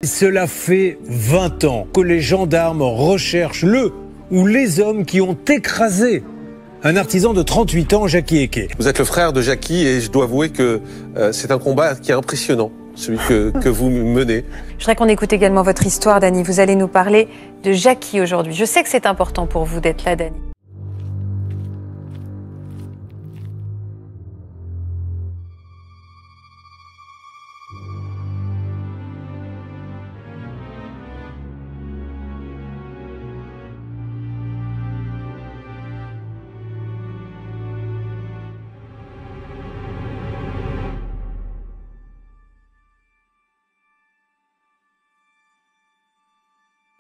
Cela fait 20 ans que les gendarmes recherchent le ou les hommes qui ont écrasé un artisan de 38 ans, Jacky Eke. Vous êtes le frère de Jacky et je dois avouer que c'est un combat qui est impressionnant, celui que vous menez. Je voudrais qu'on écoute également votre histoire, Dany. Vous allez nous parler de Jacky aujourd'hui. Je sais que c'est important pour vous d'être là, Dany.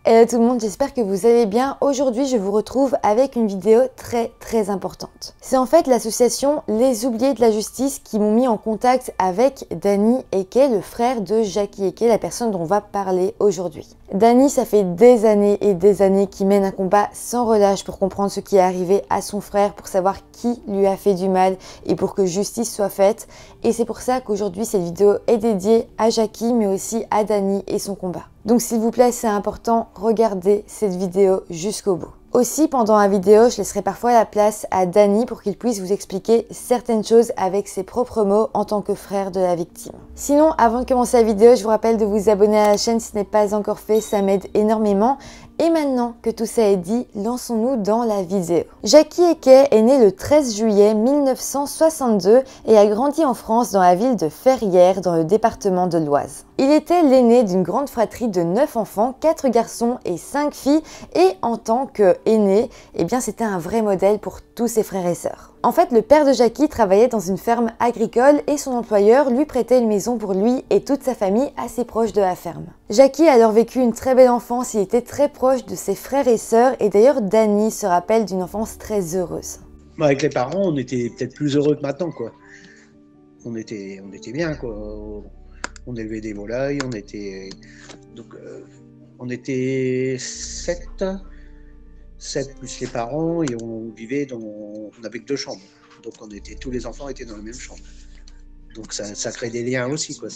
Hello tout le monde, j'espère que vous allez bien. Aujourd'hui, je vous retrouve avec une vidéo très importante. C'est en fait l'association Les Oubliés de la Justice qui m'ont mis en contact avec Dany Eke, le frère de Jacky Eke, la personne dont on va parler aujourd'hui. Dany, ça fait des années et des années qu'il mène un combat sans relâche pour comprendre ce qui est arrivé à son frère, pour savoir qui lui a fait du mal et pour que justice soit faite. Et c'est pour ça qu'aujourd'hui, cette vidéo est dédiée à Jacky, mais aussi à Dany et son combat. Donc s'il vous plaît, c'est important, regardez cette vidéo jusqu'au bout. Aussi, pendant la vidéo, je laisserai parfois la place à Dany pour qu'il puisse vous expliquer certaines choses avec ses propres mots en tant que frère de la victime. Sinon, avant de commencer la vidéo, je vous rappelle de vous abonner à la chaîne si ce n'est pas encore fait, ça m'aide énormément. Et maintenant que tout ça est dit, lançons-nous dans la vidéo. Jacky Eke est né le 13 juillet 1962 et a grandi en France dans la ville de Ferrières, dans le département de l'Oise. Il était l'aîné d'une grande fratrie de 9 enfants, 4 garçons et 5 filles, et en tant qu'aîné, eh bien c'était un vrai modèle pour tous ses frères et sœurs. En fait, le père de Jacky travaillait dans une ferme agricole et son employeur lui prêtait une maison pour lui et toute sa famille assez proche de la ferme. Jacky a alors vécu une très belle enfance, il était très proche de ses frères et sœurs et d'ailleurs Dany se rappelle d'une enfance très heureuse. Avec les parents, on était peut-être plus heureux que maintenant, quoi. On était bien, quoi. On élevait des volailles, on était 7 plus les parents et on vivait on avait que 2 chambres. Donc tous les enfants étaient dans la même chambre. Donc ça crée des liens aussi, quoi.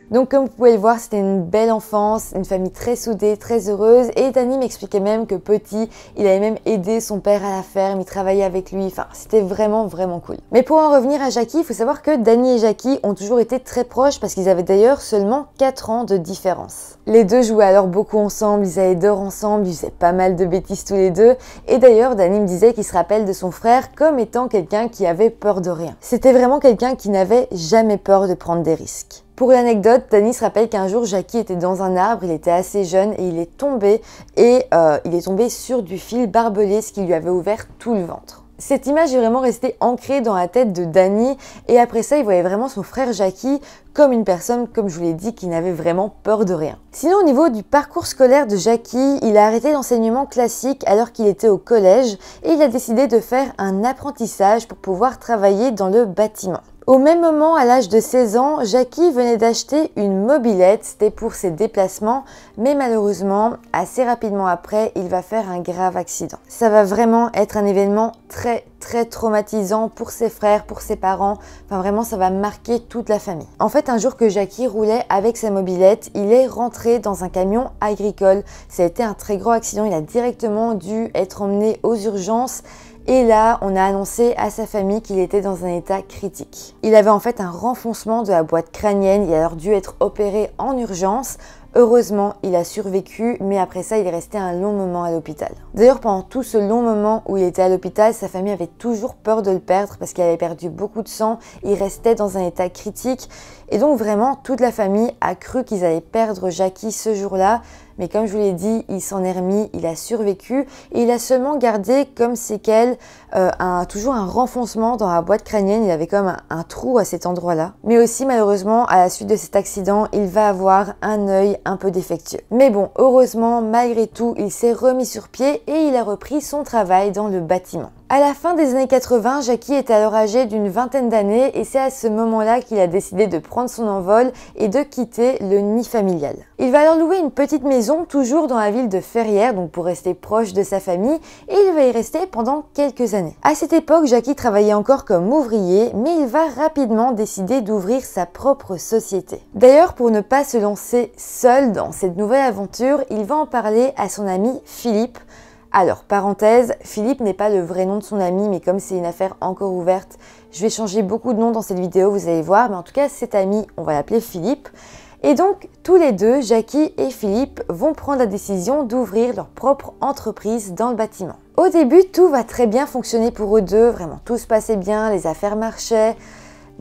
Donc comme vous pouvez le voir, c'était une belle enfance, une famille très soudée, très heureuse. Et Dany m'expliquait même que petit, il avait même aidé son père à la ferme, il travaillait avec lui. Enfin, c'était vraiment cool. Mais pour en revenir à Jacky, il faut savoir que Dany et Jacky ont toujours été très proches parce qu'ils avaient d'ailleurs seulement 4 ans de différence. Les deux jouaient alors beaucoup ensemble, ils allaient dehors ensemble, ils faisaient pas mal de bêtises tous les deux. Et d'ailleurs, Dany me disait qu'il se rappelle de son frère comme étant quelqu'un qui avait peur de rien. C'était vraiment quelqu'un qui n'avait jamais peur de prendre des risques. Pour l'anecdote, Dany se rappelle qu'un jour Jacky était dans un arbre, il était assez jeune et il est tombé sur du fil barbelé, ce qui lui avait ouvert tout le ventre. Cette image est vraiment restée ancrée dans la tête de Dany et après ça, il voyait vraiment son frère Jacky comme une personne, comme je vous l'ai dit, qui n'avait vraiment peur de rien. Sinon, au niveau du parcours scolaire de Jacky, il a arrêté l'enseignement classique alors qu'il était au collège et il a décidé de faire un apprentissage pour pouvoir travailler dans le bâtiment. Au même moment, à l'âge de 16 ans, Jacky venait d'acheter une mobilette, c'était pour ses déplacements, mais malheureusement, assez rapidement après, il va faire un grave accident. Ça va vraiment être un événement très traumatisant pour ses frères, pour ses parents, enfin vraiment ça va marquer toute la famille. En fait, un jour que Jacky roulait avec sa mobilette, il est rentré dans un camion agricole. Ça a été un très gros accident, il a directement dû être emmené aux urgences. Et là, on a annoncé à sa famille qu'il était dans un état critique. Il avait en fait un renfoncement de la boîte crânienne, il a alors dû être opéré en urgence. Heureusement, il a survécu, mais après ça, il est resté un long moment à l'hôpital. D'ailleurs, pendant tout ce long moment où il était à l'hôpital, sa famille avait toujours peur de le perdre parce qu'il avait perdu beaucoup de sang, il restait dans un état critique. Et donc vraiment, toute la famille a cru qu'ils allaient perdre Jacky ce jour-là. Mais comme je vous l'ai dit, il s'en est remis, il a survécu et il a seulement gardé comme séquelle toujours un renfoncement dans la boîte crânienne. Il avait comme un trou à cet endroit-là. Mais aussi malheureusement, à la suite de cet accident, il va avoir un œil un peu défectueux. Mais bon, heureusement, malgré tout, il s'est remis sur pied et il a repris son travail dans le bâtiment. À la fin des années 80, Jackie est alors âgé d'une vingtaine d'années et c'est à ce moment-là qu'il a décidé de prendre son envol et de quitter le nid familial. Il va alors louer une petite maison toujours dans la ville de Ferrières, donc pour rester proche de sa famille, et il va y rester pendant quelques années. À cette époque, Jackie travaillait encore comme ouvrier, mais il va rapidement décider d'ouvrir sa propre société. D'ailleurs, pour ne pas se lancer seul dans cette nouvelle aventure, il va en parler à son ami Philippe. Alors, parenthèse, Philippe n'est pas le vrai nom de son ami, mais comme c'est une affaire encore ouverte, je vais changer beaucoup de noms dans cette vidéo, vous allez voir, mais en tout cas, cet ami, on va l'appeler Philippe. Et donc, tous les deux, Jackie et Philippe, vont prendre la décision d'ouvrir leur propre entreprise dans le bâtiment. Au début, tout va très bien fonctionner pour eux deux, vraiment tout se passait bien, les affaires marchaient.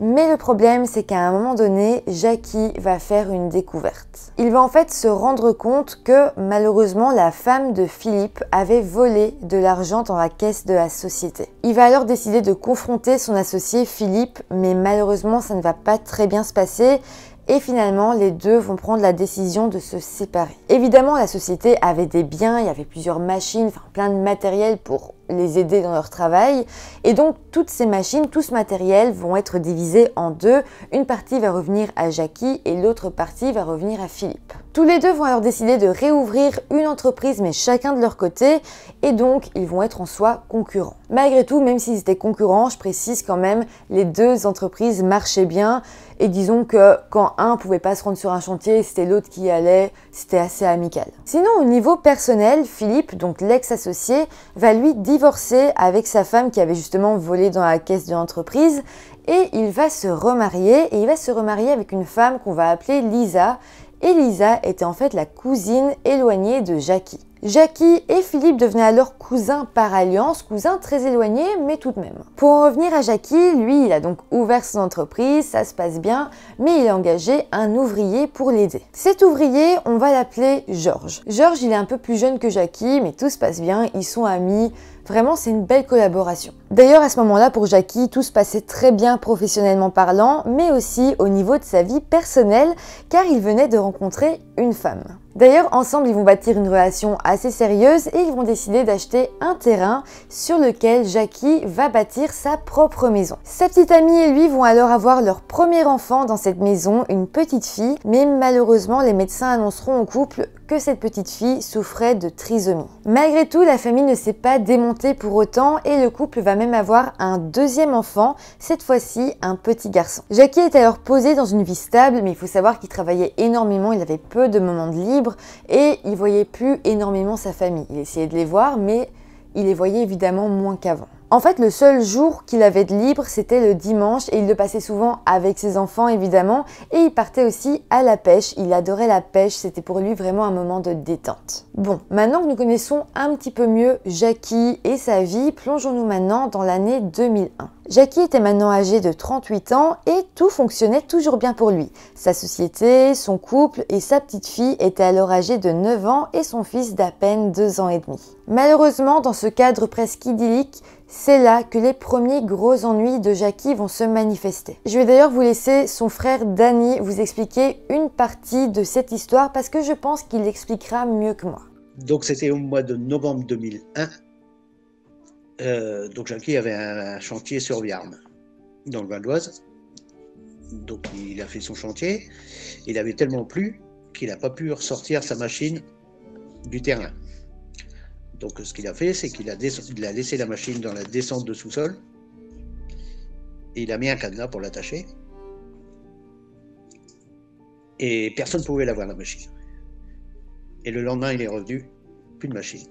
Mais le problème, c'est qu'à un moment donné, Jackie va faire une découverte. Il va en fait se rendre compte que malheureusement, la femme de Philippe avait volé de l'argent dans la caisse de la société. Il va alors décider de confronter son associé Philippe, mais malheureusement, ça ne va pas très bien se passer. Et finalement, les deux vont prendre la décision de se séparer. Évidemment, la société avait des biens, il y avait plusieurs machines, enfin plein de matériel pour les aider dans leur travail. Et donc, toutes ces machines, tout ce matériel vont être divisés en deux. Une partie va revenir à Jackie et l'autre partie va revenir à Philippe. Tous les deux vont alors décider de réouvrir une entreprise, mais chacun de leur côté. Et donc, ils vont être en soi concurrents. Malgré tout, même s'ils étaient concurrents, je précise quand même, les deux entreprises marchaient bien. Et disons que quand un pouvait pas se rendre sur un chantier, c'était l'autre qui y allait, c'était assez amical. Sinon, au niveau personnel, Philippe, donc l'ex-associé, va lui divorcer avec sa femme qui avait justement volé dans la caisse de l'entreprise et il va se remarier avec une femme qu'on va appeler Lisa. Et Lisa était en fait la cousine éloignée de Jackie. Jackie et Philippe devenaient alors cousins par alliance, cousins très éloignés, mais tout de même. Pour en revenir à Jackie, lui, il a donc ouvert son entreprise, ça se passe bien, mais il a engagé un ouvrier pour l'aider. Cet ouvrier, on va l'appeler Georges. Georges, il est un peu plus jeune que Jackie, mais tout se passe bien, ils sont amis. Vraiment, c'est une belle collaboration. D'ailleurs, à ce moment-là, pour Jackie, tout se passait très bien professionnellement parlant, mais aussi au niveau de sa vie personnelle, car il venait de rencontrer une femme. D'ailleurs, ensemble, ils vont bâtir une relation assez sérieuse et ils vont décider d'acheter un terrain sur lequel Jackie va bâtir sa propre maison. Sa petite amie et lui vont alors avoir leur premier enfant dans cette maison, une petite fille, mais malheureusement, les médecins annonceront au couple que cette petite fille souffrait de trisomie. Malgré tout, la famille ne s'est pas démontée pour autant et le couple va même avoir un deuxième enfant, cette fois-ci un petit garçon. Jackie est alors posé dans une vie stable, mais il faut savoir qu'il travaillait énormément, il avait peu de moments de libre et il voyait plus énormément sa famille. Il essayait de les voir, mais il les voyait évidemment moins qu'avant. En fait, le seul jour qu'il avait de libre, c'était le dimanche et il le passait souvent avec ses enfants évidemment et il partait aussi à la pêche. Il adorait la pêche, c'était pour lui vraiment un moment de détente. Bon, maintenant que nous connaissons un petit peu mieux Jackie et sa vie, plongeons-nous maintenant dans l'année 2001. Jackie était maintenant âgé de 38 ans et tout fonctionnait toujours bien pour lui. Sa société, son couple et sa petite fille étaient alors âgés de 9 ans et son fils d'à peine 2 ans et demi. Malheureusement, dans ce cadre presque idyllique, c'est là que les premiers gros ennuis de Jackie vont se manifester. Je vais d'ailleurs vous laisser son frère Danny vous expliquer une partie de cette histoire parce que je pense qu'il l'expliquera mieux que moi. Donc c'était au mois de novembre 2001. Donc Jackie avait un chantier sur Viarme, dans le Val d'Oise. Donc il a fait son chantier. Il avait tellement plu qu'il n'a pas pu ressortir sa machine du terrain. Donc ce qu'il a fait, c'est qu'il a laissé la machine dans la descente de sous-sol. Et il a mis un cadenas pour l'attacher. Et personne ne pouvait la voir, la machine. Et le lendemain, il est revenu, plus de machine.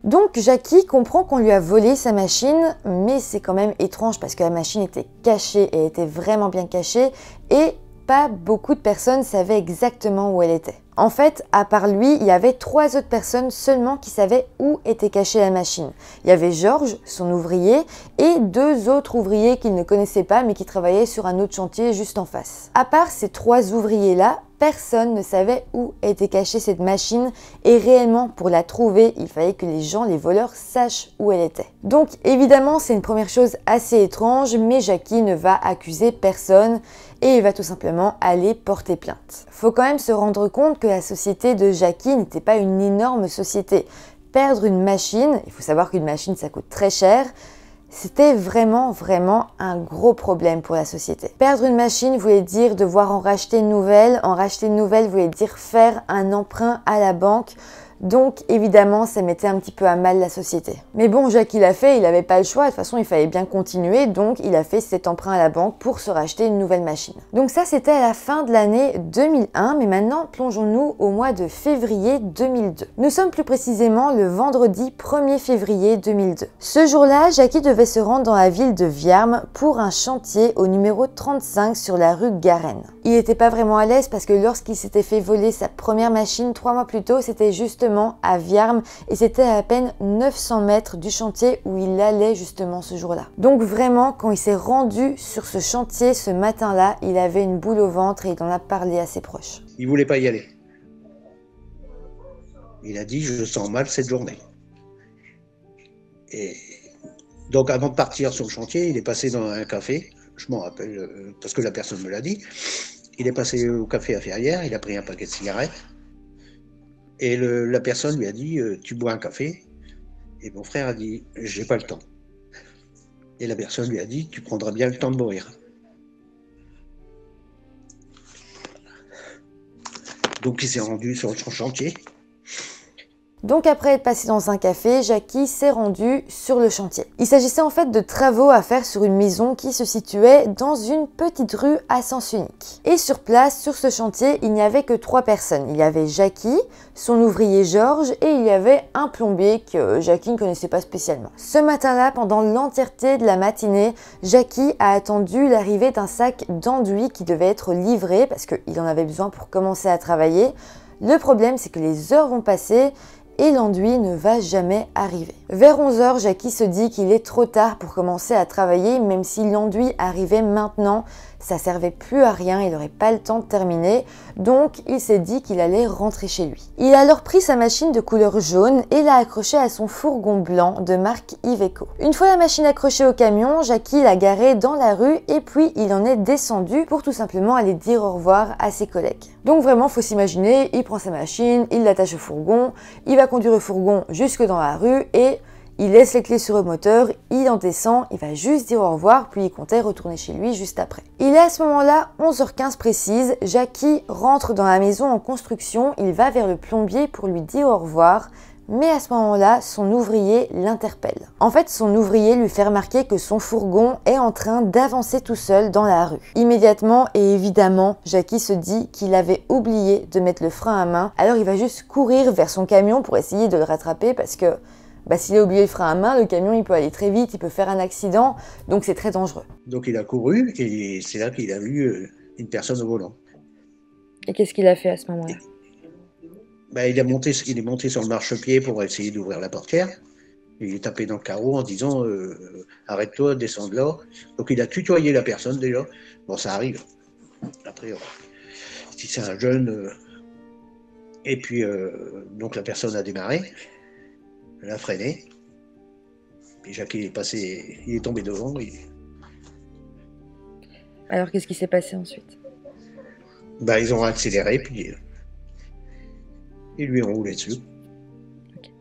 Donc Jackie comprend qu'on lui a volé sa machine, mais c'est quand même étrange parce que la machine était cachée et était vraiment bien cachée et pas beaucoup de personnes savaient exactement où elle était. En fait, à part lui, il y avait 3 autres personnes seulement qui savaient où était cachée la machine. Il y avait Georges, son ouvrier, et 2 autres ouvriers qu'il ne connaissait pas mais qui travaillaient sur un autre chantier juste en face. À part ces 3 ouvriers-là, personne ne savait où était cachée cette machine et réellement pour la trouver, il fallait que les gens, les voleurs, sachent où elle était. Donc évidemment, c'est une première chose assez étrange, mais Jackie ne va accuser personne et il va tout simplement aller porter plainte. Faut quand même se rendre compte que la société de Jackie n'était pas une énorme société. Perdre une machine, il faut savoir qu'une machine ça coûte très cher, c'était vraiment un gros problème pour la société. Perdre une machine voulait dire devoir en racheter une nouvelle voulait dire faire un emprunt à la banque. Donc évidemment, ça mettait un petit peu à mal la société. Mais bon, Jackie l'a fait, il n'avait pas le choix, de toute façon il fallait bien continuer, donc il a fait cet emprunt à la banque pour se racheter une nouvelle machine. Donc ça c'était à la fin de l'année 2001, mais maintenant plongeons-nous au mois de février 2002. Nous sommes plus précisément le vendredi 1er février 2002. Ce jour-là, Jackie devait se rendre dans la ville de Viarmes pour un chantier au numéro 35 sur la rue Garenne. Il n'était pas vraiment à l'aise parce que lorsqu'il s'était fait voler sa première machine 3 mois plus tôt, c'était justement à Viarmes et c'était à peine 900 mètres du chantier où il allait justement ce jour-là. Donc vraiment, quand il s'est rendu sur ce chantier ce matin-là, il avait une boule au ventre et il en a parlé à ses proches. Il voulait pas y aller. Il a dit « je sens mal cette journée ». Et donc avant de partir sur le chantier, il est passé dans un café, je m'en rappelle parce que la personne me l'a dit. Il est passé au café à Ferrières, il a pris un paquet de cigarettes. Et la personne lui a dit « tu bois un café ?» Et mon frère a dit « j'ai pas le temps ». Et la personne lui a dit « tu prendras bien le temps de mourir ». Donc il s'est rendu sur son chantier. Donc après être passé dans un café, Jackie s'est rendu sur le chantier. Il s'agissait en fait de travaux à faire sur une maison qui se situait dans une petite rue à sens unique. Et sur place, sur ce chantier, il n'y avait que 3 personnes. Il y avait Jackie, son ouvrier Georges et il y avait un plombier que Jackie ne connaissait pas spécialement. Ce matin-là, pendant l'entièreté de la matinée, Jackie a attendu l'arrivée d'un sac d'enduit qui devait être livré parce qu'il en avait besoin pour commencer à travailler. Le problème, c'est que les heures vont passer et l'enduit ne va jamais arriver. Vers 11 h, Jackie se dit qu'il est trop tard pour commencer à travailler, même si l'enduit arrivait maintenant, ça servait plus à rien, il n'aurait pas le temps de terminer, donc il s'est dit qu'il allait rentrer chez lui. Il a alors pris sa machine de couleur jaune et l'a accrochée à son fourgon blanc de marque Iveco. Une fois la machine accrochée au camion, Jackie l'a garée dans la rue et puis il en est descendu pour tout simplement aller dire au revoir à ses collègues. Donc vraiment, faut s'imaginer, il prend sa machine, il l'attache au fourgon, il va conduire le fourgon jusque dans la rue et il laisse les clés sur le moteur, il en descend, il va juste dire au revoir, puis il comptait retourner chez lui juste après. Il est à ce moment-là 11h15 précise, Jackie rentre dans la maison en construction, il va vers le plombier pour lui dire au revoir, mais à ce moment-là, son ouvrier l'interpelle. En fait, son ouvrier lui fait remarquer que son fourgon est en train d'avancer tout seul dans la rue. Immédiatement et évidemment, Jackie se dit qu'il avait oublié de mettre le frein à main, alors il va juste courir vers son camion pour essayer de le rattraper parce que s'il a oublié le frein à main, le camion il peut aller très vite, il peut faire un accident, donc c'est très dangereux. Donc il a couru et c'est là qu'il a vu une personne au volant. Et qu'est-ce qu'il a fait à ce moment-là ? Il est monté sur le marchepied pour essayer d'ouvrir la portière. Il est tapé dans le carreau en disant arrête-toi, descends de là. Donc il a tutoyé la personne déjà. Bon, ça arrive. Après, si c'est un jeune. Et puis, donc la personne a démarré. Elle a freiné. Puis Jackie est passé, il est tombé devant. Alors qu'est-ce qui s'est passé ensuite ? Ils ont accéléré, puis ils lui ont roulé dessus. Okay.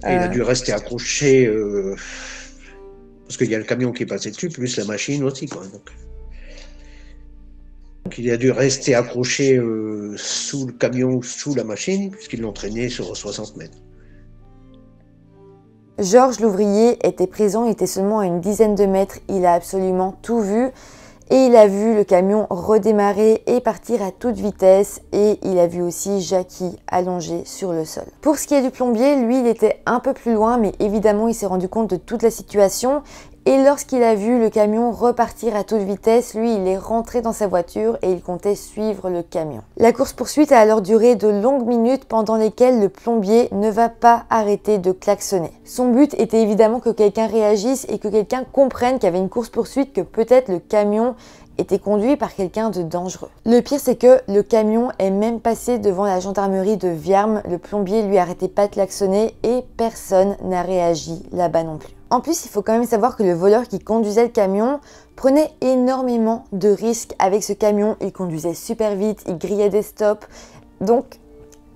Et il a dû rester accroché, parce qu'il y a le camion qui est passé dessus, plus la machine aussi, quoi. Donc il a dû rester accroché sous le camion, sous la machine, puisqu'ils l'ont traîné sur 60 mètres. Georges l'ouvrier était présent, il était seulement à une dizaine de mètres, il a absolument tout vu et il a vu le camion redémarrer et partir à toute vitesse et il a vu aussi Jackie allongé sur le sol. Pour ce qui est du plombier, lui il était un peu plus loin mais évidemment il s'est rendu compte de toute la situation. Et lorsqu'il a vu le camion repartir à toute vitesse, lui, il est rentré dans sa voiture et il comptait suivre le camion. La course-poursuite a alors duré de longues minutes pendant lesquelles le plombier ne va pas arrêter de klaxonner. Son but était évidemment que quelqu'un réagisse et que quelqu'un comprenne qu'il y avait une course-poursuite, que peut-être le camion était conduit par quelqu'un de dangereux. Le pire, c'est que le camion est même passé devant la gendarmerie de Viarmes. Le plombier lui arrêtait pas de klaxonner et personne n'a réagi là-bas non plus. En plus, il faut quand même savoir que le voleur qui conduisait le camion prenait énormément de risques avec ce camion. Il conduisait super vite, il grillait des stops. Donc,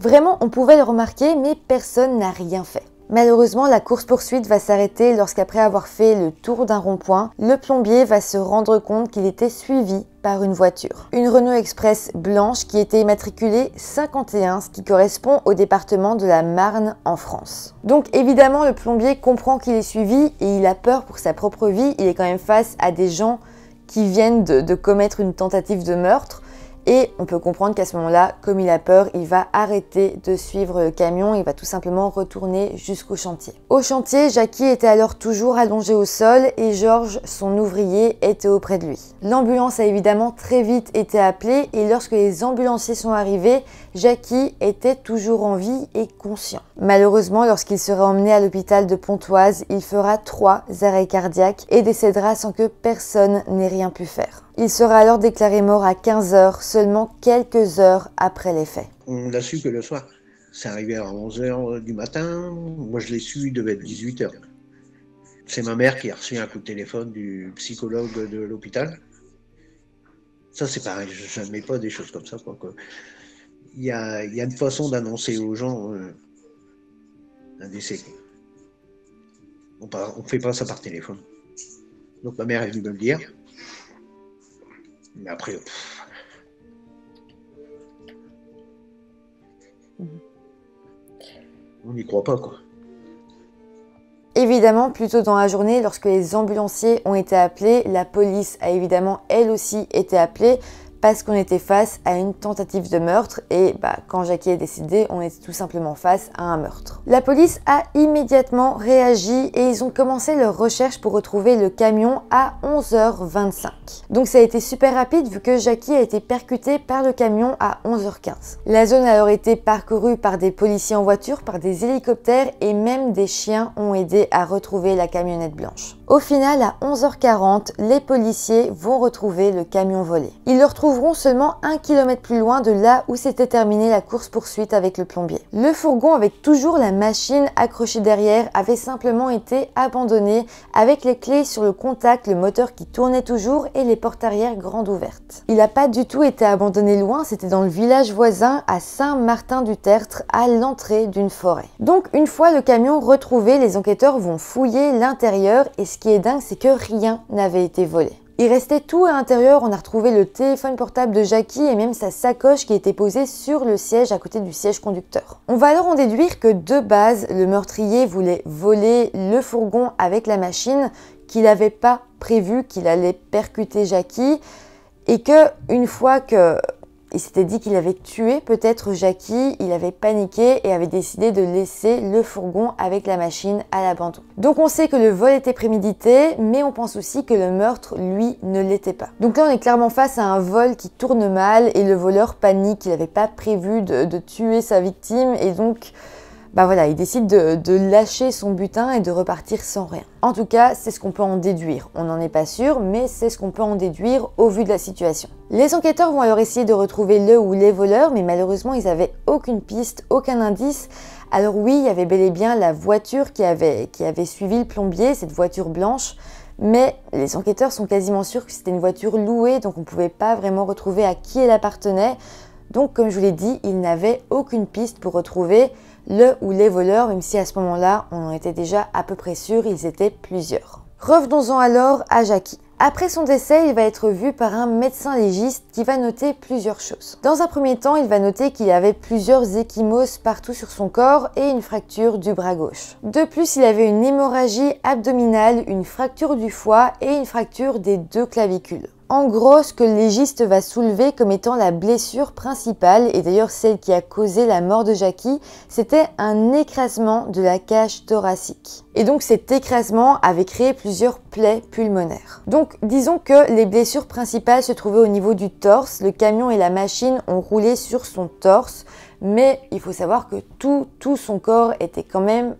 Vraiment, on pouvait le remarquer, mais personne n'a rien fait. Malheureusement, la course-poursuite va s'arrêter lorsqu'après avoir fait le tour d'un rond-point, le plombier va se rendre compte qu'il était suivi par une voiture. Une Renault Express blanche qui était immatriculée 51, ce qui correspond au département de la Marne en France. Donc évidemment, le plombier comprend qu'il est suivi et il a peur pour sa propre vie. Il est quand même face à des gens qui viennent de commettre une tentative de meurtre. Et on peut comprendre qu'à ce moment-là, comme il a peur, il va arrêter de suivre le camion, il va tout simplement retourner jusqu'au chantier. Au chantier, Jackie était alors toujours allongé au sol et Georges, son ouvrier, était auprès de lui. L'ambulance a évidemment très vite été appelée et lorsque les ambulanciers sont arrivés, Jackie était toujours en vie et conscient. Malheureusement, lorsqu'il sera emmené à l'hôpital de Pontoise, il fera 3 arrêts cardiaques et décédera sans que personne n'ait rien pu faire. Il sera alors déclaré mort à 15 h, seulement quelques heures après les faits. On l'a su que le soir. C'est arrivé à 11 h du matin. Moi, je l'ai su, il devait être 18 h. C'est ma mère qui a reçu un coup de téléphone du psychologue de l'hôpital. Ça, c'est pareil, je n'admets pas des choses comme ça. Il y a une façon d'annoncer aux gens un décès. On ne fait pas ça par téléphone. Donc ma mère est venue me le dire. Mais après, on n'y croit pas, quoi. Évidemment, plus tôt dans la journée, lorsque les ambulanciers ont été appelés, la police a évidemment elle aussi été appelée parce qu'on était face à une tentative de meurtre et quand Jackie est décédé, on était tout simplement face à un meurtre. La police a immédiatement réagi et ils ont commencé leur recherche pour retrouver le camion à 11 h 25. Donc ça a été super rapide vu que Jackie a été percuté par le camion à 11 h 15. La zone a alors été parcourue par des policiers en voiture, par des hélicoptères et même des chiens ont aidé à retrouver la camionnette blanche. Au final, à 11 h 40, les policiers vont retrouver le camion volé. Ils le retrouveront seulement 1 km plus loin de là où s'était terminée la course-poursuite avec le plombier. Le fourgon avec toujours la machine accrochée derrière avait simplement été abandonné avec les clés sur le contact, le moteur qui tournait toujours et les portes arrière grandes ouvertes. Il n'a pas du tout été abandonné loin, c'était dans le village voisin à Saint-Martin-du-Tertre, à l'entrée d'une forêt. Donc une fois le camion retrouvé, les enquêteurs vont fouiller l'intérieur et ce qui est dingue, c'est que rien n'avait été volé. Il restait tout à l'intérieur, on a retrouvé le téléphone portable de Jackie et même sa sacoche qui était posée sur le siège à côté du siège conducteur. On va alors en déduire que de base, le meurtrier voulait voler le fourgon avec la machine, qu'il n'avait pas prévu qu'il allait percuter Jackie et que une fois que il s'était dit qu'il avait tué peut-être Jackie, il avait paniqué et avait décidé de laisser le fourgon avec la machine à l'abandon. Donc on sait que le vol était prémédité, mais on pense aussi que le meurtre, lui, ne l'était pas. Donc là on est clairement face à un vol qui tourne mal et le voleur panique, il n'avait pas prévu de tuer sa victime et donc voilà, il décide de lâcher son butin et de repartir sans rien. En tout cas, c'est ce qu'on peut en déduire. On n'en est pas sûr, mais c'est ce qu'on peut en déduire au vu de la situation. Les enquêteurs vont alors essayer de retrouver le ou les voleurs, mais malheureusement, ils n'avaient aucune piste, aucun indice. Alors oui, il y avait bel et bien la voiture qui avait suivi le plombier, cette voiture blanche, mais les enquêteurs sont quasiment sûrs que c'était une voiture louée, donc on ne pouvait pas vraiment retrouver à qui elle appartenait. Donc, comme je vous l'ai dit, ils n'avaient aucune piste pour retrouver le ou les voleurs, même si à ce moment-là, on en était déjà à peu près sûr, ils étaient plusieurs. Revenons-en alors à Jackie. Après son décès, il va être vu par un médecin légiste qui va noter plusieurs choses. Dans un premier temps, il va noter qu'il avait plusieurs ecchymoses partout sur son corps et une fracture du bras gauche. De plus, il avait une hémorragie abdominale, une fracture du foie et une fracture des 2 clavicules. En gros, ce que le légiste va soulever comme étant la blessure principale, et d'ailleurs celle qui a causé la mort de Jackie, c'était un écrasement de la cage thoracique. Et donc cet écrasement avait créé plusieurs plaies pulmonaires. Donc disons que les blessures principales se trouvaient au niveau du torse, le camion et la machine ont roulé sur son torse, mais il faut savoir que tout son corps était quand même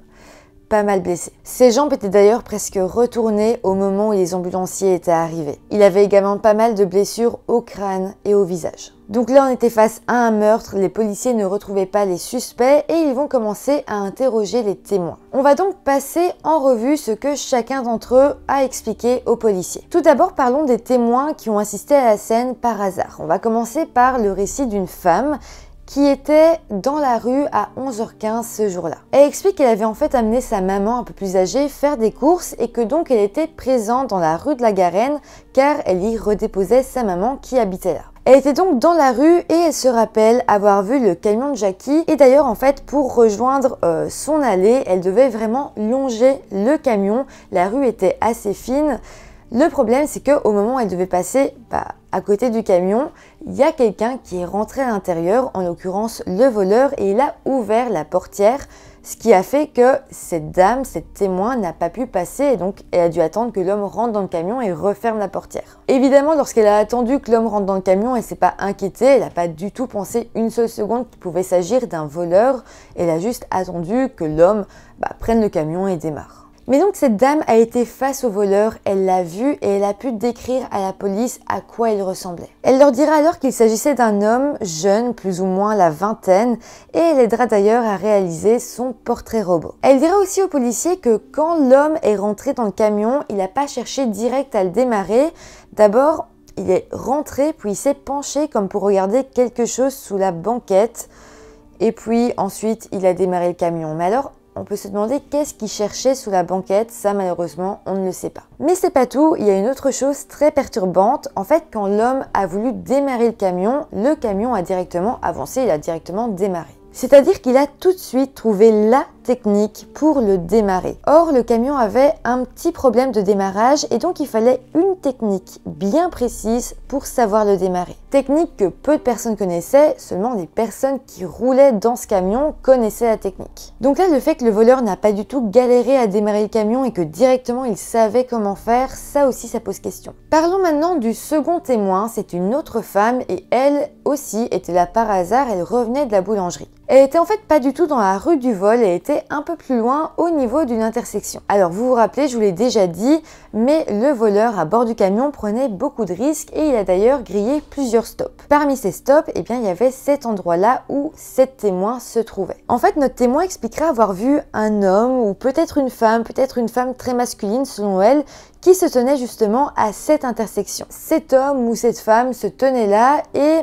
pas mal blessé. Ses jambes étaient d'ailleurs presque retournées au moment où les ambulanciers étaient arrivés. Il avait également pas mal de blessures au crâne et au visage. Donc là, on était face à un meurtre, les policiers ne retrouvaient pas les suspects et ils vont commencer à interroger les témoins. On va donc passer en revue ce que chacun d'entre eux a expliqué aux policiers. Tout d'abord, parlons des témoins qui ont assisté à la scène par hasard. On va commencer par le récit d'une femme qui était dans la rue à 11h15 ce jour-là. Elle explique qu'elle avait en fait amené sa maman un peu plus âgée faire des courses et que donc elle était présente dans la rue de la Garenne car elle y redéposait sa maman qui habitait là. Elle était donc dans la rue et elle se rappelle avoir vu le camion de Jackie et d'ailleurs en fait pour rejoindre son allée, elle devait vraiment longer le camion. La rue était assez fine. Le problème c'est qu'au moment où elle devait passer à côté du camion, il y a quelqu'un qui est rentré à l'intérieur, en l'occurrence le voleur, et il a ouvert la portière, ce qui a fait que cette dame, cette témoin, n'a pas pu passer et donc elle a dû attendre que l'homme rentre dans le camion et referme la portière. Évidemment, lorsqu'elle a attendu que l'homme rentre dans le camion, elle s'est pas inquiétée, elle n'a pas du tout pensé une seule seconde qu'il pouvait s'agir d'un voleur, elle a juste attendu que l'homme prenne le camion et démarre. Mais donc cette dame a été face au voleur, elle l'a vu et elle a pu décrire à la police à quoi il ressemblait. Elle leur dira alors qu'il s'agissait d'un homme jeune, plus ou moins la vingtaine, et elle aidera d'ailleurs à réaliser son portrait robot. Elle dira aussi aux policiers que quand l'homme est rentré dans le camion, il n'a pas cherché direct à le démarrer. D'abord, il est rentré, puis il s'est penché comme pour regarder quelque chose sous la banquette, et puis ensuite il a démarré le camion. Mais alors, on peut se demander qu'est-ce qu'il cherchait sous la banquette, ça malheureusement on ne le sait pas. Mais c'est pas tout, il y a une autre chose très perturbante. En fait, quand l'homme a voulu démarrer le camion a directement avancé, il a directement démarré. C'est-à-dire qu'il a tout de suite trouvé la technique pour le démarrer. Or, le camion avait un petit problème de démarrage et donc il fallait une technique bien précise pour savoir le démarrer. Technique que peu de personnes connaissaient, seulement les personnes qui roulaient dans ce camion connaissaient la technique. Donc là, le fait que le voleur n'a pas du tout galéré à démarrer le camion et que directement il savait comment faire, ça aussi ça pose question. Parlons maintenant du second témoin, c'est une autre femme et elle aussi était là par hasard, elle revenait de la boulangerie. Elle était en fait pas du tout dans la rue du vol, elle était un peu plus loin au niveau d'une intersection. Alors vous vous rappelez, je vous l'ai déjà dit, mais le voleur à bord du camion prenait beaucoup de risques et il a d'ailleurs grillé plusieurs stops. Parmi ces stops, il y avait cet endroit-là où cette témoin se trouvait. En fait, notre témoin expliquera avoir vu un homme ou peut-être une femme très masculine selon elle, qui se tenait justement à cette intersection. Cet homme ou cette femme se tenait là et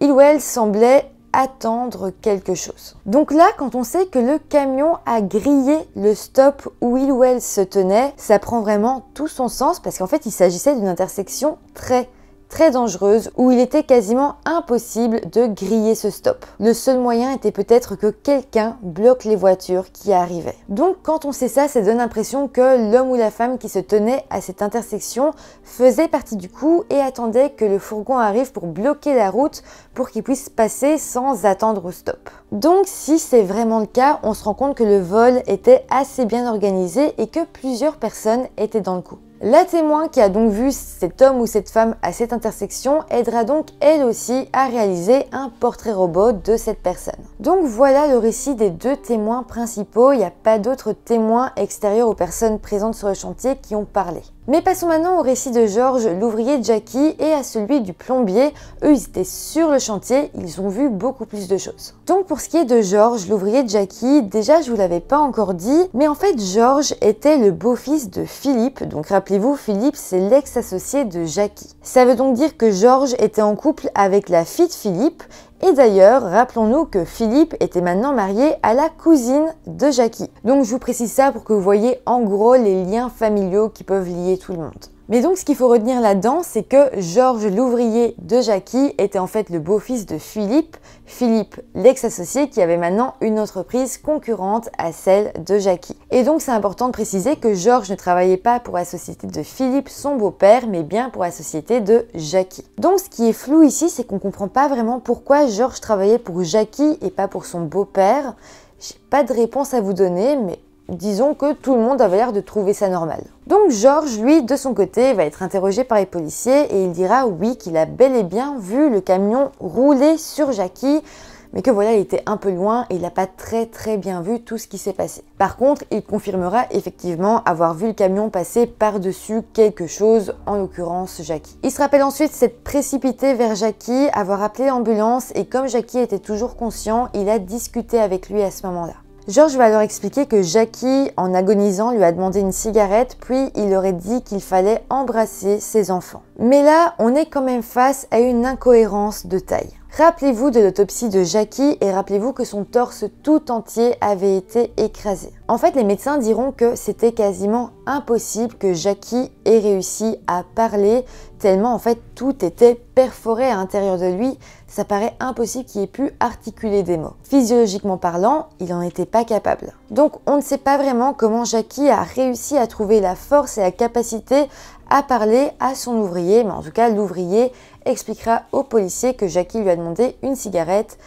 il ou elle semblait attendre quelque chose. Donc là, quand on sait que le camion a grillé le stop où il ou elle se tenait, ça prend vraiment tout son sens parce qu'en fait, il s'agissait d'une intersection très dangereuse où il était quasiment impossible de griller ce stop. Le seul moyen était peut-être que quelqu'un bloque les voitures qui arrivaient. Donc quand on sait ça donne l'impression que l'homme ou la femme qui se tenait à cette intersection faisait partie du coup et attendait que le fourgon arrive pour bloquer la route pour qu'il puisse passer sans attendre au stop. Donc si c'est vraiment le cas, on se rend compte que le vol était assez bien organisé et que plusieurs personnes étaient dans le coup. La témoin qui a donc vu cet homme ou cette femme à cette intersection aidera donc elle aussi à réaliser un portrait robot de cette personne. Donc voilà le récit des deux témoins principaux, il n'y a pas d'autres témoins extérieurs aux personnes présentes sur le chantier qui ont parlé. Mais passons maintenant au récit de Georges, l'ouvrier de Jackie, et à celui du plombier. Eux, ils étaient sur le chantier, ils ont vu beaucoup plus de choses. Donc pour ce qui est de Georges, l'ouvrier de Jackie, déjà je vous l'avais pas encore dit, mais en fait Georges était le beau-fils de Philippe. Donc rappelez-vous, Philippe c'est l'ex-associé de Jackie. Ça veut donc dire que Georges était en couple avec la fille de Philippe. Et d'ailleurs, rappelons-nous que Philippe était maintenant marié à la cousine de Jackie. Donc je vous précise ça pour que vous voyez en gros les liens familiaux qui peuvent lier tout le monde. Mais donc ce qu'il faut retenir là-dedans, c'est que Georges, l'ouvrier de Jackie, était en fait le beau-fils de Philippe. Philippe, l'ex-associé, qui avait maintenant une entreprise concurrente à celle de Jackie. Et donc c'est important de préciser que Georges ne travaillait pas pour la société de Philippe, son beau-père, mais bien pour la société de Jackie. Donc ce qui est flou ici, c'est qu'on comprend pas vraiment pourquoi Georges travaillait pour Jackie et pas pour son beau-père. J'ai pas de réponse à vous donner, mais disons que tout le monde avait l'air de trouver ça normal. Donc Georges, lui, de son côté, va être interrogé par les policiers et il dira oui qu'il a bel et bien vu le camion rouler sur Jackie, mais que voilà, il était un peu loin et il n'a pas très bien vu tout ce qui s'est passé. Par contre, il confirmera effectivement avoir vu le camion passer par-dessus quelque chose, en l'occurrence Jackie. Il se rappelle ensuite s'être précipité vers Jackie, avoir appelé l'ambulance et comme Jackie était toujours conscient, il a discuté avec lui à ce moment-là. Georges va leur expliquer que Jackie, en agonisant, lui a demandé une cigarette, puis il aurait dit qu'il fallait embrasser ses enfants. Mais là, on est quand même face à une incohérence de taille. Rappelez-vous de l'autopsie de Jackie et rappelez-vous que son torse tout entier avait été écrasé. En fait, les médecins diront que c'était quasiment impossible que Jackie ait réussi à parler, tellement en fait tout était perforé à l'intérieur de lui. Ça paraît impossible qu'il ait pu articuler des mots. Physiologiquement parlant, il n'en était pas capable. Donc on ne sait pas vraiment comment Jackie a réussi à trouver la force et la capacité à parler à son ouvrier, mais en tout cas l'ouvrier expliquera au policier que Jackie lui a demandé une cigarette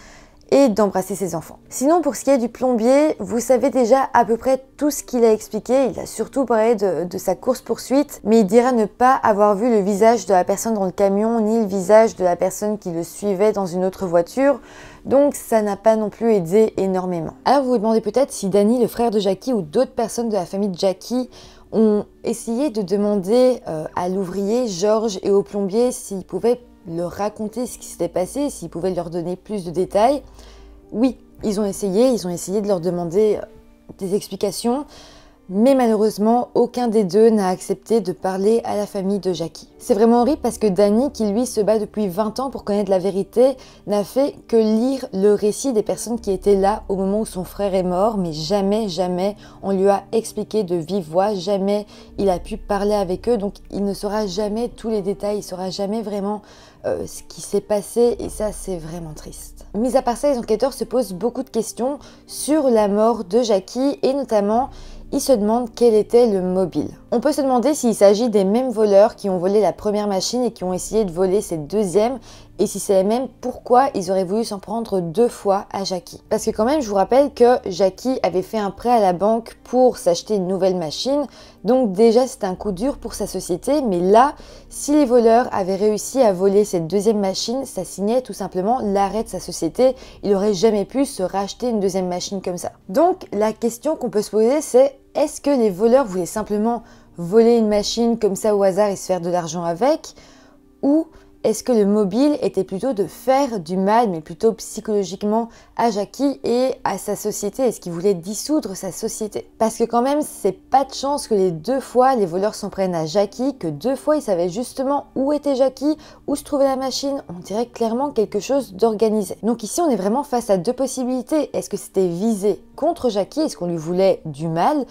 et d'embrasser ses enfants. Sinon, pour ce qui est du plombier, vous savez déjà à peu près tout ce qu'il a expliqué. Il a surtout parlé de sa course-poursuite, mais il dira ne pas avoir vu le visage de la personne dans le camion, ni le visage de la personne qui le suivait dans une autre voiture. Donc ça n'a pas non plus aidé énormément. Alors vous vous demandez peut-être si Danny, le frère de Jackie, ou d'autres personnes de la famille de Jackie ont essayé de demander à l'ouvrier, Georges, et au plombier s'ils pouvaient leur raconter ce qui s'était passé, s'ils pouvaient leur donner plus de détails. Oui, ils ont essayé de leur demander des explications, mais malheureusement, aucun des deux n'a accepté de parler à la famille de Jackie. C'est vraiment horrible parce que Danny, qui lui se bat depuis 20 ans pour connaître la vérité, n'a fait que lire le récit des personnes qui étaient là au moment où son frère est mort, mais jamais, jamais on lui a expliqué de vive voix, jamais il a pu parler avec eux, donc il ne saura jamais tous les détails, il ne saura jamais vraiment ce qui s'est passé, et ça c'est vraiment triste. Mis à part ça, les enquêteurs se posent beaucoup de questions sur la mort de Jackie, et notamment ils se demandent quel était le mobile. On peut se demander s'il s'agit des mêmes voleurs qui ont volé la première machine et qui ont essayé de voler cette deuxième, et si c'est les mêmes, pourquoi ils auraient voulu s'en prendre 2 fois à Jackie. Parce que quand même, je vous rappelle que Jackie avait fait un prêt à la banque pour s'acheter une nouvelle machine, donc déjà c'était un coup dur pour sa société, mais là, si les voleurs avaient réussi à voler cette deuxième machine, ça signait tout simplement l'arrêt de sa société, il n'aurait jamais pu se racheter une deuxième machine comme ça. Donc la question qu'on peut se poser, c'est est-ce que les voleurs voulaient simplement voler une machine comme ça au hasard et se faire de l'argent avec, ou est-ce que le mobile était plutôt de faire du mal, mais plutôt psychologiquement à Jackie et à sa société? Est-ce qu'il voulait dissoudre sa société? Parce que quand même, c'est pas de chance que les 2 fois les voleurs s'en prennent à Jackie, que 2 fois ils savaient justement où était Jackie, où se trouvait la machine. On dirait clairement quelque chose d'organisé. Donc ici, on est vraiment face à 2 possibilités. Est-ce que c'était visé contre Jackie? Est-ce qu'on lui voulait du mal?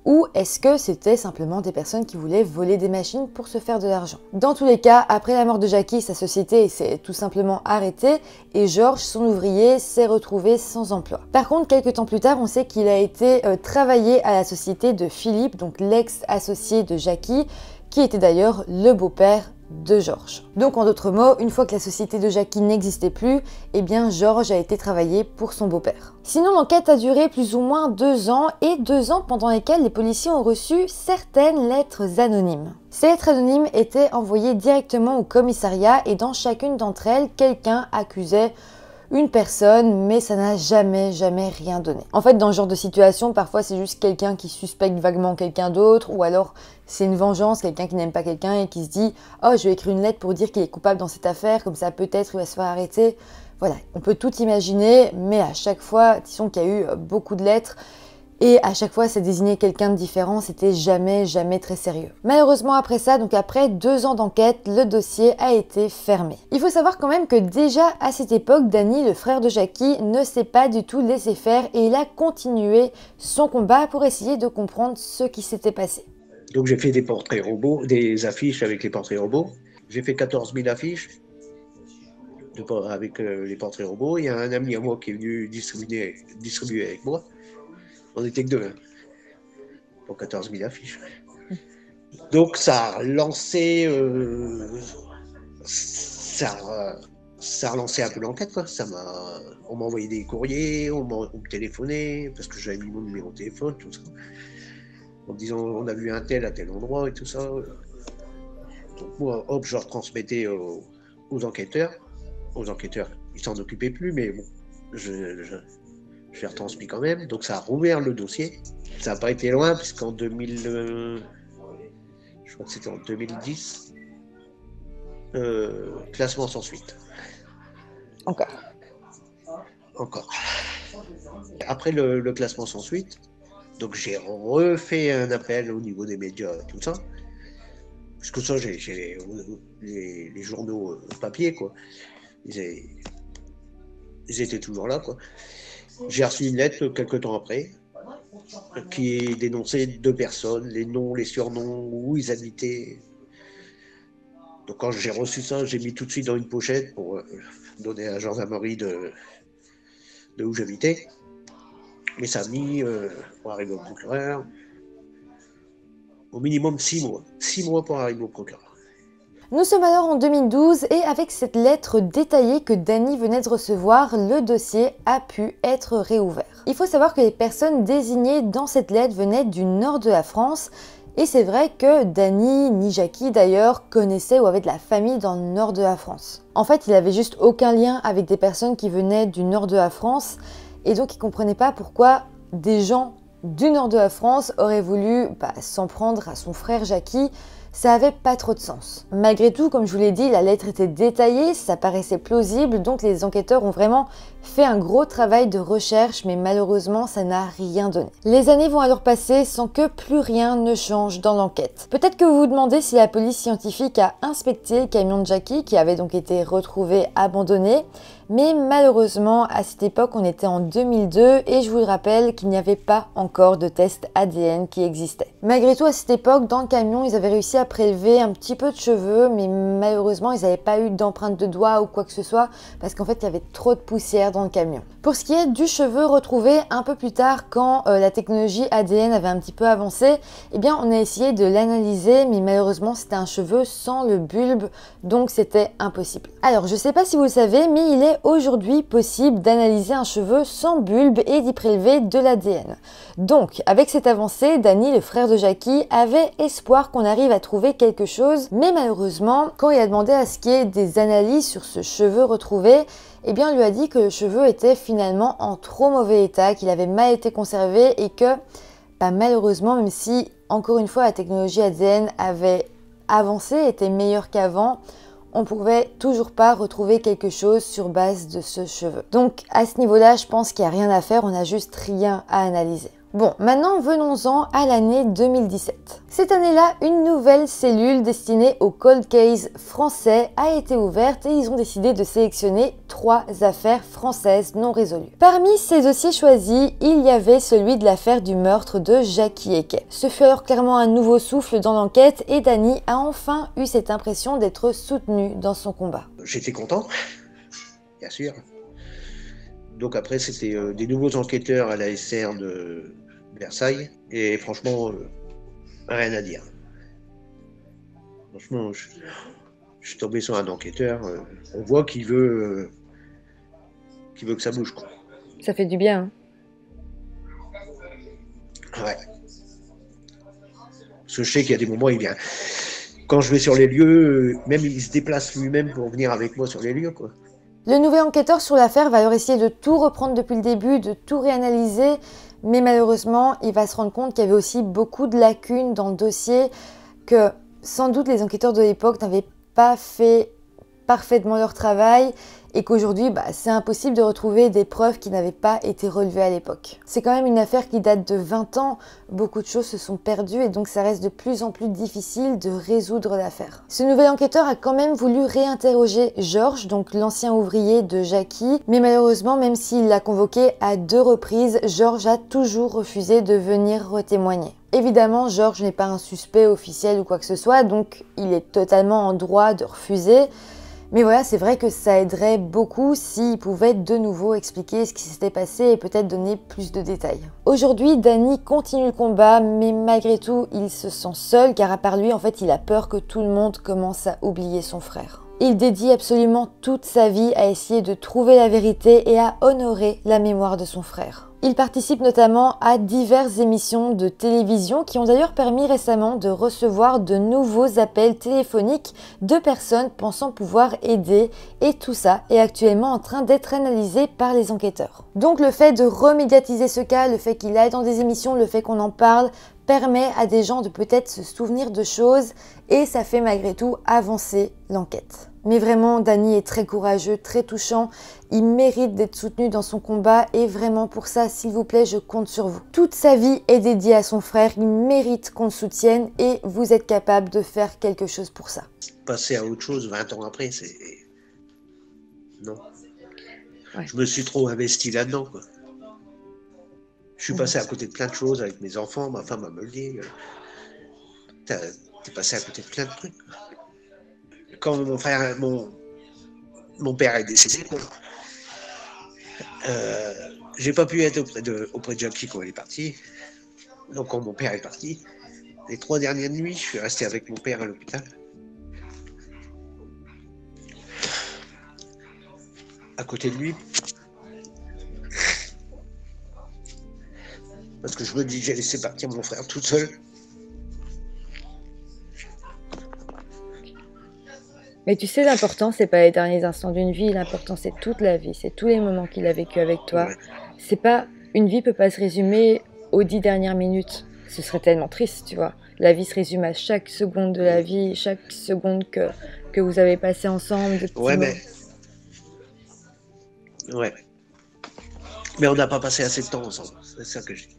Ou est-ce que c'était simplement des personnes qui voulaient voler des machines pour se faire de l'argent? Dans tous les cas, après la mort de Jackie, sa société s'est tout simplement arrêtée et Georges, son ouvrier, s'est retrouvé sans emploi. Par contre, quelques temps plus tard, on sait qu'il a été travailler à la société de Philippe, donc l'ex-associé de Jackie, qui était d'ailleurs le beau-père de Georges. Donc en d'autres mots, une fois que la société de Jackie n'existait plus, eh bien Georges a été travailler pour son beau-père. Sinon, l'enquête a duré plus ou moins 2 ans, et 2 ans pendant lesquels les policiers ont reçu certaines lettres anonymes. Ces lettres anonymes étaient envoyées directement au commissariat, et dans chacune d'entre elles, quelqu'un accusait une personne, mais ça n'a jamais rien donné. En fait, dans ce genre de situation, parfois c'est juste quelqu'un qui suspecte vaguement quelqu'un d'autre, ou alors c'est une vengeance, quelqu'un qui n'aime pas quelqu'un et qui se dit « Oh, je vais écrire une lettre pour dire qu'il est coupable dans cette affaire, comme ça peut-être il va se faire arrêter ». Voilà, on peut tout imaginer, mais à chaque fois, disons qu'il y a eu beaucoup de lettres, et à chaque fois, ça désignait quelqu'un de différent, c'était jamais très sérieux. Malheureusement, après ça, donc après 2 ans d'enquête, le dossier a été fermé. Il faut savoir quand même que déjà à cette époque, Danny, le frère de Jackie, ne s'est pas du tout laissé faire et il a continué son combat pour essayer de comprendre ce qui s'était passé. Donc j'ai fait des portraits robots, des affiches avec les portraits robots. J'ai fait 14 000 affiches avec les portraits robots. Il y a un ami à moi qui est venu distribuer avec moi. On n'était que 2, hein, pour 14 000 affiches. Donc ça a lancé, ça a relancé un peu l'enquête, quoi. On m'a envoyé des courriers, on me téléphonait, parce que j'avais mis mon numéro de téléphone, tout ça. En me disant, on a vu un tel à tel endroit et tout ça. Donc moi, hop, je retransmettais aux enquêteurs. Aux enquêteurs, ils s'en occupaient plus, mais bon, je l'ai retransmis quand même. Donc ça a rouvert le dossier. Ça n'a pas été loin, puisqu'en 2000, je crois que c'était en 2010, classement sans suite. Encore. Après le classement sans suite, donc j'ai refait un appel au niveau des médias et tout ça. Parce que ça, j'ai les journaux papier, quoi. ils étaient toujours là, quoi. J'ai reçu une lettre quelques temps après qui dénonçait 2 personnes, les noms, les surnoms, où ils habitaient. Donc quand j'ai reçu ça, j'ai mis tout de suite dans une pochette pour donner à la gendarmerie de où j'habitais. Mais ça a mis, pour arriver au procureur, au minimum 6 mois. 6 mois pour arriver au procureur. Nous sommes alors en 2012 et avec cette lettre détaillée que Dany venait de recevoir, le dossier a pu être réouvert. Il faut savoir que les personnes désignées dans cette lettre venaient du nord de la France et c'est vrai que Dany, ni Jackie d'ailleurs, connaissaient ou avaient de la famille dans le nord de la France. En fait, il avait juste aucun lien avec des personnes qui venaient du nord de la France et donc il comprenait pas pourquoi des gens du nord de la France auraient voulu s'en prendre à son frère Jackie. Ça avait pas trop de sens. Malgré tout, comme je vous l'ai dit, la lettre était détaillée, ça paraissait plausible, donc les enquêteurs ont vraiment fait un gros travail de recherche, mais malheureusement, ça n'a rien donné. Les années vont alors passer sans que plus rien ne change dans l'enquête. Peut-être que vous vous demandez si la police scientifique a inspecté le camion de Jackie, qui avait donc été retrouvé abandonné, mais malheureusement, à cette époque, on était en 2002 et je vous le rappelle qu'il n'y avait pas encore de test ADN qui existait. Malgré tout, à cette époque, dans le camion, ils avaient réussi à prélever un petit peu de cheveux, mais malheureusement, ils n'avaient pas eu d'empreinte de doigts ou quoi que ce soit parce qu'en fait, il y avait trop de poussière dans le camion. Pour ce qui est du cheveu retrouvé un peu plus tard, quand la technologie ADN avait un petit peu avancé, eh bien, on a essayé de l'analyser, mais malheureusement, c'était un cheveu sans le bulbe, donc c'était impossible. Alors, je sais pas si vous le savez, mais il est aujourd'hui possible d'analyser un cheveu sans bulbe et d'y prélever de l'ADN. Donc, avec cette avancée, Dany, le frère de Jackie, avait espoir qu'on arrive à trouver quelque chose, mais malheureusement, quand il a demandé à ce qu'il y ait des analyses sur ce cheveu retrouvé, eh bien, on lui a dit que le cheveu était finalement en trop mauvais état, qu'il avait mal été conservé et que, malheureusement, même si, encore une fois, la technologie ADN avait avancé, était meilleure qu'avant, on pouvait toujours pas retrouver quelque chose sur base de ce cheveu. Donc à ce niveau-là, je pense qu'il n'y a rien à faire, on n'a juste rien à analyser. Bon, maintenant venons-en à l'année 2017. Cette année-là, une nouvelle cellule destinée au cold case français a été ouverte et ils ont décidé de sélectionner 3 affaires françaises non résolues. Parmi ces dossiers choisis, il y avait celui de l'affaire du meurtre de Jackie Eke. Ce fut alors clairement un nouveau souffle dans l'enquête et Dany a enfin eu cette impression d'être soutenu dans son combat. J'étais content, bien sûr. Donc après, c'était des nouveaux enquêteurs à la SR de Versailles. Et franchement, rien à dire. Franchement, je suis tombé sur un enquêteur. On voit qu'il veut que ça bouge, quoi. Ça fait du bien. Ouais. Parce que je sais qu'il y a des moments, il vient. Quand je vais sur les lieux, même il se déplace lui-même pour venir avec moi sur les lieux, quoi. Le nouvel enquêteur sur l'affaire va alors essayer de tout reprendre depuis le début, de tout réanalyser, mais malheureusement, il va se rendre compte qu'il y avait aussi beaucoup de lacunes dans le dossier, que sans doute les enquêteurs de l'époque n'avaient pas fait parfaitement leur travail et qu'aujourd'hui, c'est impossible de retrouver des preuves qui n'avaient pas été relevées à l'époque. C'est quand même une affaire qui date de 20 ans, beaucoup de choses se sont perdues et donc ça reste de plus en plus difficile de résoudre l'affaire. Ce nouvel enquêteur a quand même voulu réinterroger Georges, donc l'ancien ouvrier de Jackie, mais malheureusement, même s'il l'a convoqué à 2 reprises, Georges a toujours refusé de venir retémoigner. Évidemment, Georges n'est pas un suspect officiel ou quoi que ce soit, donc il est totalement en droit de refuser. Mais voilà, c'est vrai que ça aiderait beaucoup s'il pouvait de nouveau expliquer ce qui s'était passé et peut-être donner plus de détails. Aujourd'hui, Dany continue le combat, mais malgré tout, il se sent seul car à part lui, en fait, il a peur que tout le monde commence à oublier son frère. Il dédie absolument toute sa vie à essayer de trouver la vérité et à honorer la mémoire de son frère. Il participe notamment à diverses émissions de télévision qui ont d'ailleurs permis récemment de recevoir de nouveaux appels téléphoniques de personnes pensant pouvoir aider et tout ça est actuellement en train d'être analysé par les enquêteurs. Donc le fait de remédiatiser ce cas, le fait qu'il aille dans des émissions, le fait qu'on en parle, permet à des gens de peut-être se souvenir de choses et ça fait malgré tout avancer l'enquête. Mais vraiment, Dany est très courageux, très touchant, il mérite d'être soutenu dans son combat et vraiment pour ça, s'il vous plaît, je compte sur vous. Toute sa vie est dédiée à son frère, il mérite qu'on le soutienne et vous êtes capable de faire quelque chose pour ça. Passer à autre chose 20 ans après, c'est... Non. Ouais. Je me suis trop investi là-dedans, quoi. Je suis passé à côté de plein de choses avec mes enfants, ma femme me le dit. T'es passé à côté de plein de trucs. Quand mon père est décédé, quoi, j'ai pas pu être auprès de Jackie quand elle est partie. Donc quand mon père est parti, les 3 dernières nuits, je suis resté avec mon père à l'hôpital. À côté de lui. Parce que je me dis que j'ai laissé partir mon frère tout seul. Mais tu sais, l'important, c'est pas les derniers instants d'une vie, l'important, c'est toute la vie, c'est tous les moments qu'il a vécu avec toi. Ouais. C'est pas, une vie peut pas se résumer aux 10 dernières minutes. Ce serait tellement triste, tu vois. La vie se résume à chaque seconde de la vie, chaque seconde que vous avez passé ensemble. De petits Ouais, mots. Ouais. Mais on n'a pas passé assez de temps ensemble. C'est ça que je dis.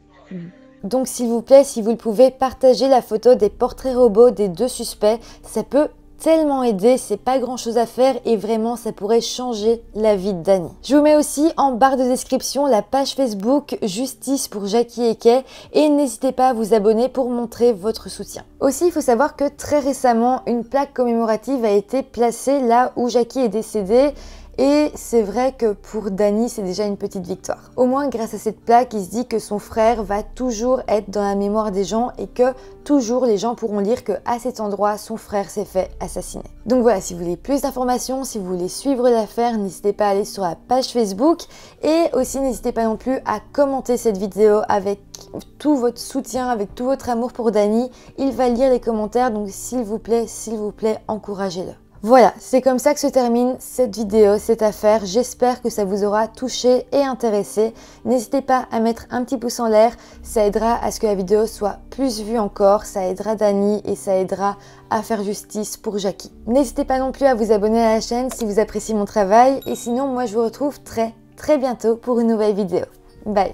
Donc s'il vous plaît, si vous le pouvez, partagez la photo des portraits robots des 2 suspects. Ça peut tellement aider, c'est pas grand chose à faire et vraiment ça pourrait changer la vie de Dany. Je vous mets aussi en barre de description la page Facebook Justice pour Jackie et Kay et n'hésitez pas à vous abonner pour montrer votre soutien. Aussi, il faut savoir que très récemment, une plaque commémorative a été placée là où Jackie est décédée. Et c'est vrai que pour Dany, c'est déjà une petite victoire. Au moins, grâce à cette plaque, il se dit que son frère va toujours être dans la mémoire des gens et que toujours les gens pourront lire qu'à cet endroit, son frère s'est fait assassiner. Donc voilà, si vous voulez plus d'informations, si vous voulez suivre l'affaire, n'hésitez pas à aller sur la page Facebook et aussi n'hésitez pas non plus à commenter cette vidéo avec tout votre soutien, avec tout votre amour pour Dany. Il va lire les commentaires, donc s'il vous plaît, encouragez-le. Voilà, c'est comme ça que se termine cette vidéo, cette affaire. J'espère que ça vous aura touché et intéressé. N'hésitez pas à mettre un petit pouce en l'air, ça aidera à ce que la vidéo soit plus vue encore, ça aidera Dany et ça aidera à faire justice pour Jackie. N'hésitez pas non plus à vous abonner à la chaîne si vous appréciez mon travail et sinon moi je vous retrouve très bientôt pour une nouvelle vidéo. Bye!